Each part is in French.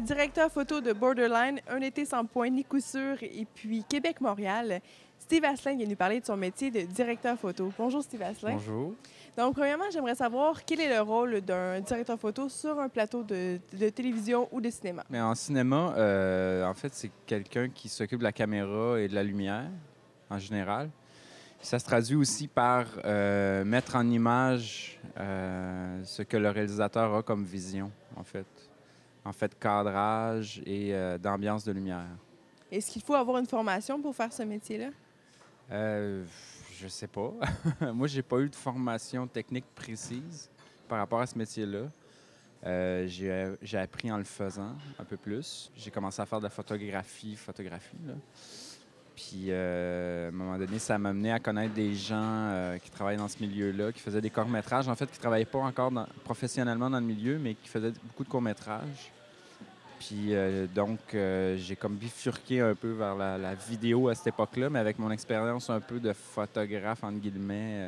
directeur photo de Borderline, Un été sans point ni coup sûr et puis Québec-Montréal. Steve Asselin vient nous parler de son métier de directeur photo. Bonjour Steve Asselin. Bonjour. Donc, premièrement, j'aimerais savoir quel est le rôle d'un directeur photo sur un plateau de télévision ou de cinéma. Mais en cinéma, en fait, c'est quelqu'un qui s'occupe de la caméra et de la lumière, en général. Ça se traduit aussi par mettre en image ce que le réalisateur a comme vision, en fait. En fait, cadrage et d'ambiance de lumière. Est-ce qu'il faut avoir une formation pour faire ce métier-là? Euh, je sais pas. Moi, j'ai pas eu de formation technique précise par rapport à ce métier-là. J'ai appris en le faisant un peu plus. J'ai commencé à faire de la photographie, là. Puis, à un moment donné, ça m'a amené à connaître des gens qui travaillent dans ce milieu-là, qui faisaient des courts-métrages. En fait, qui ne travaillaient pas encore professionnellement dans le milieu, mais qui faisaient beaucoup de courts-métrages. Puis, j'ai comme bifurqué un peu vers la vidéo à cette époque-là, mais avec mon expérience un peu de photographe, entre guillemets.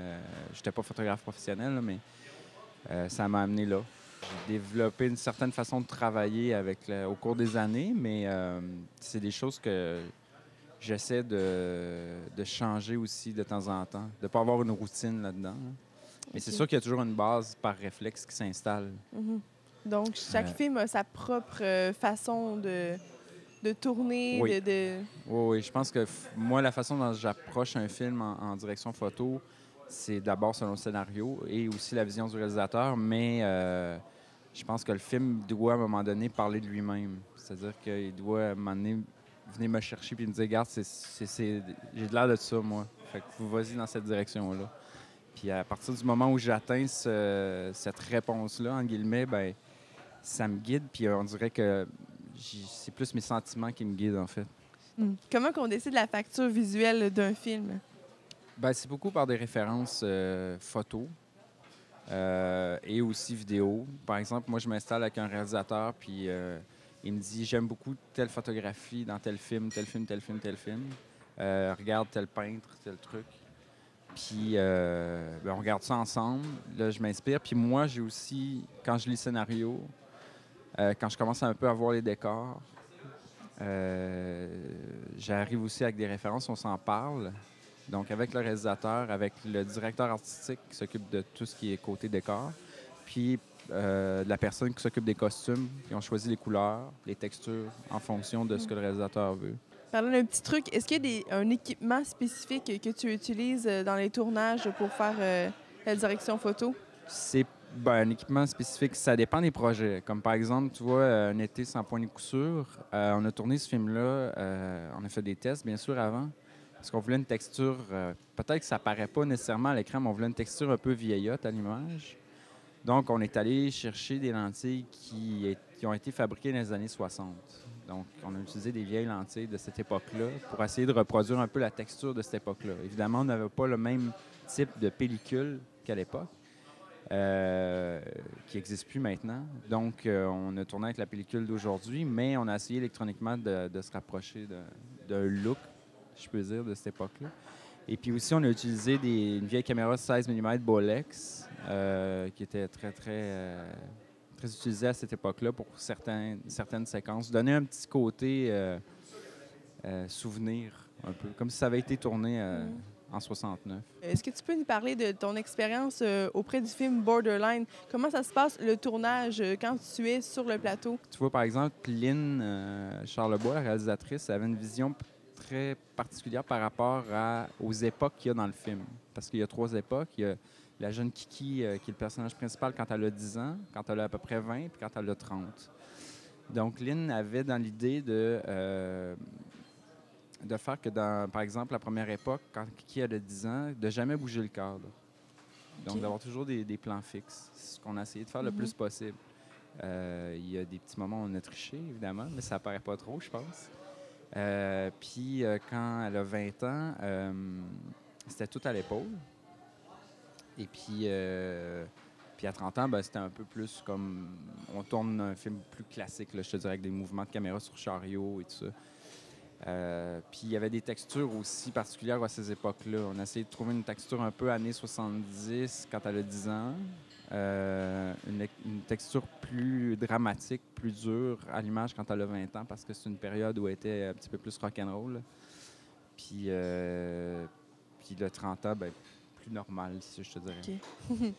J'étais pas photographe professionnel, là, mais ça m'a amené là. J'ai développé une certaine façon de travailler au cours des années, mais c'est des choses que j'essaie de changer aussi de temps en temps, de ne pas avoir une routine là-dedans, là. Mais c'est sûr qu'il y a toujours une base par réflexe qui s'installe. Mhm. Donc, chaque film a sa propre façon de tourner, Oui. de... Oui, oui. Je pense que moi, la façon dont j'approche un film en direction photo, c'est d'abord selon le scénario et aussi la vision du réalisateur, mais je pense que le film doit, à un moment donné, parler de lui-même. C'est-à-dire qu'il doit, à un moment donné, venir me chercher et me dire, regarde, j'ai de l'air de ça, moi. Fait que vous vas-y dans cette direction-là. Puis à partir du moment où j'atteins cette réponse-là, en guillemets, ben ça me guide. Puis on dirait que c'est plus mes sentiments qui me guident, en fait. Comment qu'on décide la facture visuelle d'un film? Ben, c'est beaucoup par des références photos et aussi vidéo. Par exemple, moi, je m'installe avec un réalisateur, puis il me dit, j'aime beaucoup telle photographie dans tel film, tel film, tel film, tel film. Regarde tel peintre, tel truc. Puis on regarde ça ensemble. Là, je m'inspire. Puis moi, j'ai aussi, quand je lis le scénario, quand je commence un peu à voir les décors, j'arrive aussi avec des références, on s'en parle. Donc, avec le réalisateur, avec le directeur artistique qui s'occupe de tout ce qui est côté décor, puis la personne qui s'occupe des costumes, qui ont choisi les couleurs, les textures en fonction de ce que le réalisateur veut. Parlons d'un petit truc. Est-ce qu'il y a un équipement spécifique que tu utilises dans les tournages pour faire la direction photo? C'est un équipement spécifique, ça dépend des projets. Comme par exemple, tu vois, Un été sans point ni coup sûr, on a tourné ce film-là, on a fait des tests, bien sûr, avant, parce qu'on voulait une texture, peut-être que ça paraît pas nécessairement à l'écran, mais on voulait une texture un peu vieillotte à l'image. Donc, on est allé chercher des lentilles qui ont été fabriquées dans les années 60. Donc, on a utilisé des vieilles lentilles de cette époque-là pour essayer de reproduire un peu la texture de cette époque-là. Évidemment, on n'avait pas le même type de pellicule qu'à l'époque, qui n'existe plus maintenant. Donc, on a tourné avec la pellicule d'aujourd'hui, mais on a essayé électroniquement de se rapprocher d'un look, si je peux dire, de cette époque-là. Et puis aussi, on a utilisé une vieille caméra 16 mm Bolex qui était très utilisée à cette époque-là pour certaines séquences. Donner un petit côté souvenir, un peu, comme si ça avait été tourné en 69. Est-ce que tu peux nous parler de ton expérience auprès du film Borderline? Comment ça se passe, le tournage, quand tu es sur le plateau? Tu vois, par exemple, Lynn Charlebois, la réalisatrice, avait une vision très particulière par rapport aux époques qu'il y a dans le film. Parce qu'il y a 3 époques. Il y a la jeune Kiki, qui est le personnage principal quand elle a 10 ans, quand elle a à peu près 20, puis quand elle a 30. Donc, Lynn avait dans l'idée de faire que, par exemple, la première époque, quand Kiki a 10 ans, de jamais bouger le cadre. Donc, d'avoir toujours des plans fixes. C'est ce qu'on a essayé de faire le plus possible. Il y a des petits moments où on a triché, évidemment, mais ça apparaît pas trop, je pense. Puis, quand elle a 20 ans, c'était tout à l'épaule. Et puis à 30 ans, c'était un peu plus comme... On tourne un film plus classique, là, je te dirais, avec des mouvements de caméra sur chariot et tout ça. Puis il y avait des textures aussi particulières à ces époques-là. On a essayé de trouver une texture un peu années 70 quand elle a 10 ans. une texture plus dramatique, plus dure à l'image quand elle a 20 ans, parce que c'est une période où elle était un petit peu plus rock'n'roll. Puis, puis le 30 ans, ben, plus normal, si je te dirais. OK.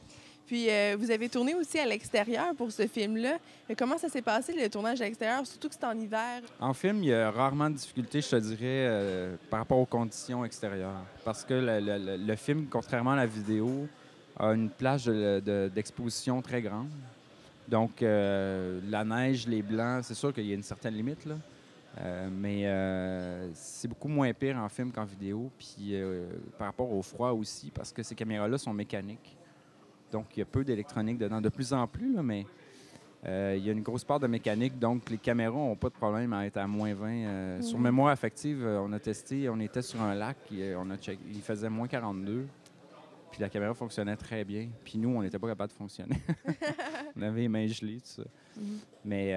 Puis, vous avez tourné aussi à l'extérieur pour ce film-là. Comment ça s'est passé, le tournage à l'extérieur, surtout que c'est en hiver? En film, il y a rarement de difficultés, je te dirais, par rapport aux conditions extérieures. Parce que le film, contrairement à la vidéo, a une plage d'exposition très grande. Donc, la neige, les blancs, c'est sûr qu'il y a une certaine limite, là. Mais c'est beaucoup moins pire en film qu'en vidéo. Puis par rapport au froid aussi, parce que ces caméras-là sont mécaniques. Donc, il y a peu d'électronique dedans, de plus en plus, là, mais il y a une grosse part de mécanique. Donc, les caméras n'ont pas de problème à être à moins 20. Sur mémoire affective, on a testé, on était sur un lac, il faisait moins 42. Puis la caméra fonctionnait très bien. Puis nous, on n'était pas capable de fonctionner. On avait les mains gelées, tout ça. Mais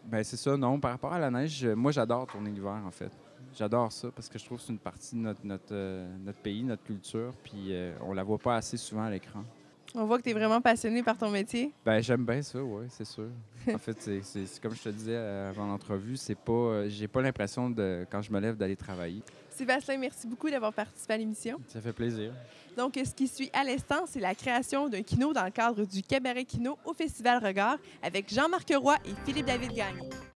ben c'est ça, non. Par rapport à la neige, moi, j'adore tourner l'hiver, en fait. J'adore ça parce que je trouve que c'est une partie de notre pays, notre culture. Puis on la voit pas assez souvent à l'écran. On voit que tu es vraiment passionné par ton métier. Ben j'aime bien ça, oui, c'est sûr. En fait, c'est comme je te disais avant l'entrevue, c'est pas, j'ai pas l'impression de quand je me lève d'aller travailler. Sébastien, merci beaucoup d'avoir participé à l'émission. Ça fait plaisir. Donc, ce qui suit à l'instant, c'est la création d'un kino dans le cadre du Cabaret Kino au Festival Regard avec Jean-Marc Roy et Philippe-David Gagné.